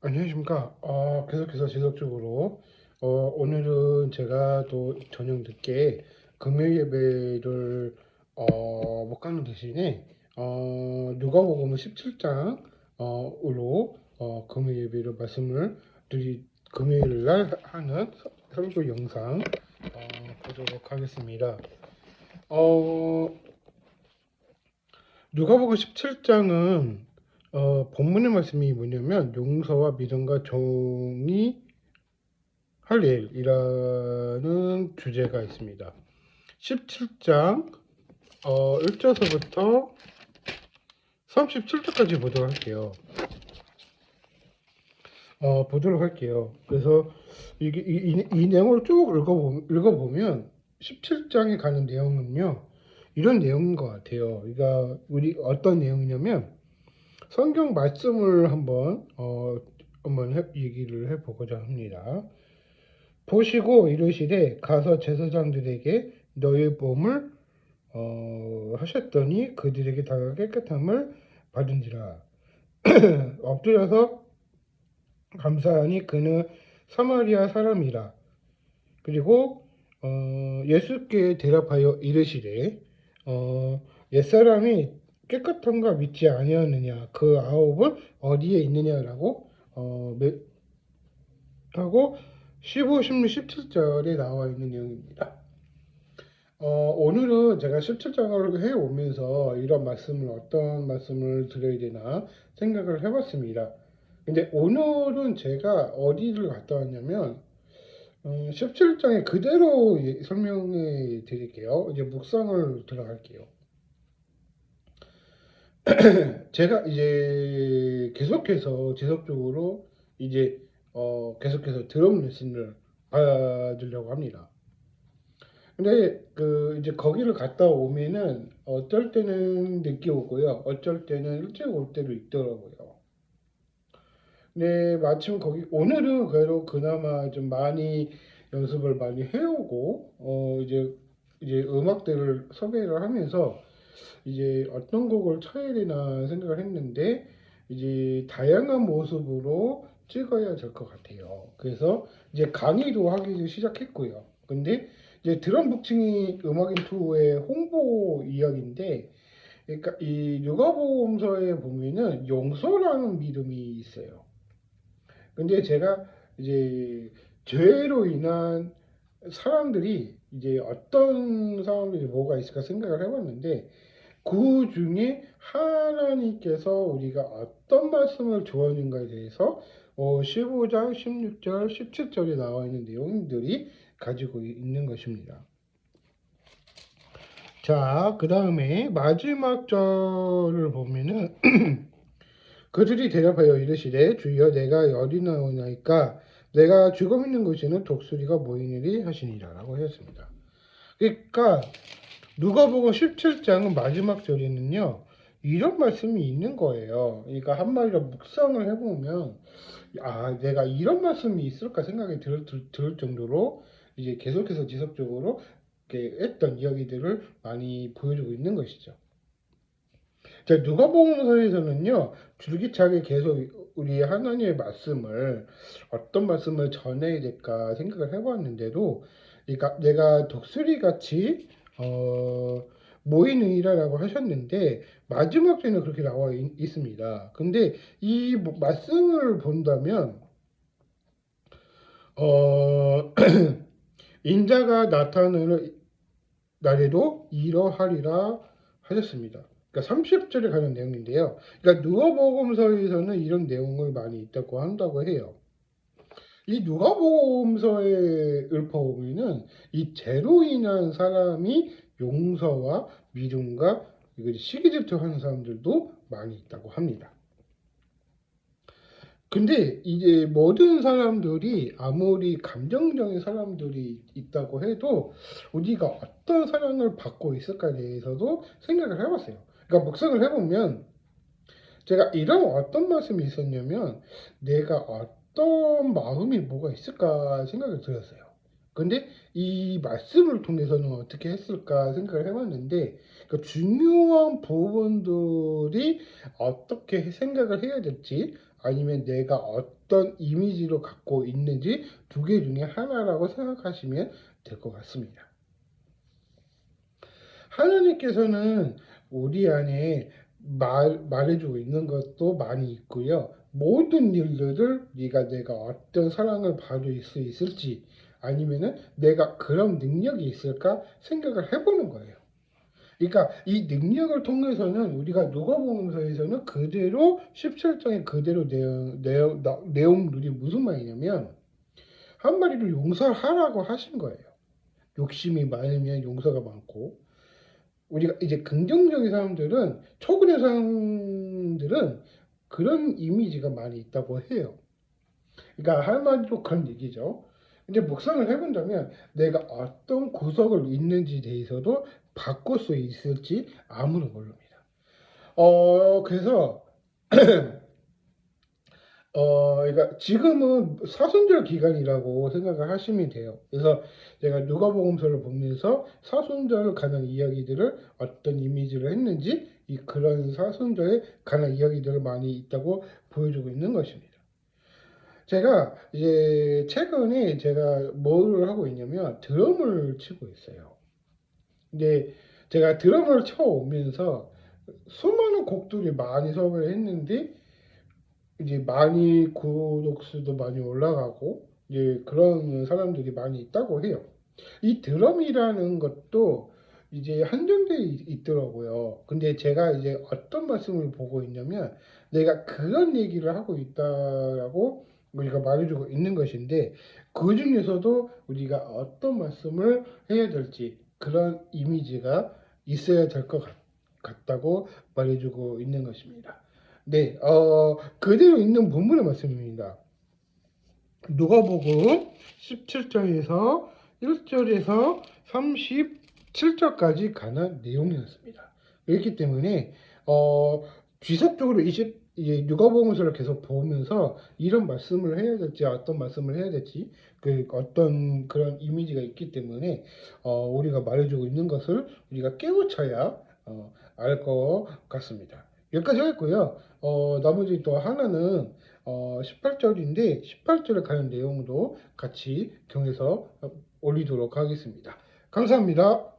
안녕하십니까. 계속해서 지속적으로 오늘은 제가 또 저녁 늦게 금요 예배를 못 가는 대신에 누가복음 17장 으로 금요 예배를 말씀을 드리 금요일 날 하는 설교 영상 보도록 하겠습니다. 누가복음 17장은 본문의 말씀이 뭐냐면 용서와 믿음과 정의 할 일이라는 주제가 있습니다. 17장 1절서부터 37절까지 보도록 할게요. 그래서 이 내용을 쭉 읽어보면 17장에 가는 내용은요, 이런 내용인 것 같아요. 그러니까 우리 어떤 내용이냐면 성경 말씀을 한번 얘기를 해보고자 합니다. 보시고 이르시되 가서 제사장들에게 너의 몸을 하셨더니 그들에게 다가 깨끗함을 받은지라. 엎드려서 감사하니 그는 사마리아 사람이라. 그리고 예수께 대답하여 이르시되 옛사람이 깨끗함과 믿지 아니하느냐 그 아홉은 어디에 있느냐라고 하고 15, 16, 17절에 나와 있는 내용입니다. 오늘은 제가 17장을 해오면서 이런 말씀을 어떤 말씀을 드려야 되나 생각을 해봤습니다. 근데 오늘은 제가 어디를 갔다 왔냐면 17장에 그대로 설명해 드릴게요. 이제 묵상을 들어갈게요. 제가 이제 계속해서 지속적으로 이제 계속해서 드럼 레슨을 받으려고 합니다. 근데 그 이제 거기를 갔다 오면은 어쩔 때는 늦게 오고요, 어쩔 때는 일찍 올 때도 있더라고요. 근데 마침 거기 오늘은 그래도 그나마 좀 많이 연습을 많이 해오고 이제 음악들을 섭외를 하면서 이제 어떤 곡을 쳐야 되나 생각을 했는데 이제 다양한 모습으로 찍어야 될 것 같아요. 그래서 이제 강의도 하기 시작했고요. 근데 이제 드럼 북칭이 음악인 투어의 홍보 이야기인데, 그러니까 이 누가복음서에 보면은 용서라는 믿음이 있어요. 근데 제가 이제 죄로 인한 사람들이 이제 어떤 사람들이 뭐가 있을까 생각을 해봤는데, 그 중에 하나님께서 우리가 어떤 말씀을 주었는가에 대해서 15장, 16절, 17절에 나와 있는 내용들이 가지고 있는 것입니다. 자, 그 다음에 마지막 절을 보면은 그들이 대답하여 이르시되 주여 내가 어디나오나이까 내가 죽음 있는 곳에는 독수리가 모이느니 하시니라 라고 하셨습니다. 그러니까 누가복음 17장은 마지막 절에는요, 이런 말씀이 있는 거예요. 그러니까 한마디로 묵상을 해보면 내가 이런 말씀이 있을까 생각이 들 정도로 이제 계속해서 지속적으로 이렇게 했던 이야기들을 많이 보여주고 있는 것이죠. 자, 누가복음서에서는요, 줄기차게 계속 우리 하나님의 말씀을 어떤 말씀을 전해야 될까 생각을 해봤는데도, 그러니까 내가 독수리 같이 모이느니라라고 하셨는데 마지막 절에는 그렇게 나와 있습니다. 근데 이 말씀을 본다면 어, 인자가 나타나는 날에도 이러하리라 하셨습니다. 그러니까 30절에 가는 내용인데요. 그러니까 누가복음서에서는 이런 내용을 많이 있다고 한다고 해요. 이 누가복음서에 읊어보면은 이 죄로 인한 사람이 용서와 믿음과 시기 질투하는 사람들도 많이 있다고 합니다. 근데 이제 모든 사람들이 아무리 감정적인 사람들이 있다고 해도 우리가 어떤 사랑을 받고 있을까에 대해서도 생각을 해봤어요. 그러니까 묵상을 해보면 제가 이런 어떤 말씀이 있었냐면 내가 어떤 마음이 뭐가 있을까 생각이 들었어요. 근데 이 말씀을 통해서는 어떻게 했을까 생각을 해봤는데 중요한 부분들이 어떻게 생각을 해야 될지 아니면 내가 어떤 이미지로 갖고 있는지 두 개 중에 하나라고 생각하시면 될 것 같습니다. 하나님께서는 우리 안에 말해주고 있는 것도 많이 있고요. 모든 일들을 내가 어떤 사랑을 받을 수 있을지 아니면은 내가 그런 능력이 있을까 생각을 해보는 거예요. 그러니까 이 능력을 통해서는 우리가 누가복음서에서는 그대로 17장의 그대로 내용들이 무슨 말이냐면 한 마리를 용서하라고 하신 거예요. 욕심이 많으면 용서가 많고, 우리가 이제 긍정적인 사람들은, 초근의 사람들은 그런 이미지가 많이 있다고 해요. 그러니까 한마디로 그런 얘기죠. 근데 묵상을 해본다면 내가 어떤 구석을 있는지 대해서도 바꿀 수 있을지 아무도 모릅니다. 그래서 그러니까 지금은 사순절 기간이라고 생각을 하시면 돼요. 그래서 제가 누가복음서를 보면서 사순절 관한 이야기들을 어떤 이미지를 했는지 그런 사순절에 관한 이야기들을 많이 있다고 보여주고 있는 것입니다. 제가 이제 최근에 제가 뭘 하고 있냐면 드럼을 치고 있어요. 근데 제가 드럼을 쳐오면서 수많은 곡들이 많이 섭외를 했는데 이제 많이 구독수도 많이 올라가고 이제 그런 사람들이 많이 있다고 해요. 이 드럼이라는 것도 이제 한정돼 있더라고요. 근데 제가 이제 어떤 말씀을 보고 있냐면 내가 그런 얘기를 하고 있다라고 우리가 말해주고 있는 것인데 그 중에서도 우리가 어떤 말씀을 해야 될지 그런 이미지가 있어야 될 것 같다고 말해주고 있는 것입니다. 네, 그대로 있는 본문의 말씀입니다. 누가복음 17장에서 1절에서 37절까지 관한 내용이었습니다. 그렇기 때문에 지속적으로 누가복음서를 계속 보면서 이런 말씀을 해야 될지 어떤 말씀을 해야 될지 어떤 그런 이미지가 있기 때문에 우리가 말해주고 있는 것을 우리가 깨우쳐야 알 것 같습니다. 여기까지 하겠고요. 나머지 또 하나는 18절인데 18절에 관한 내용도 같이 경해서 올리도록 하겠습니다. 감사합니다.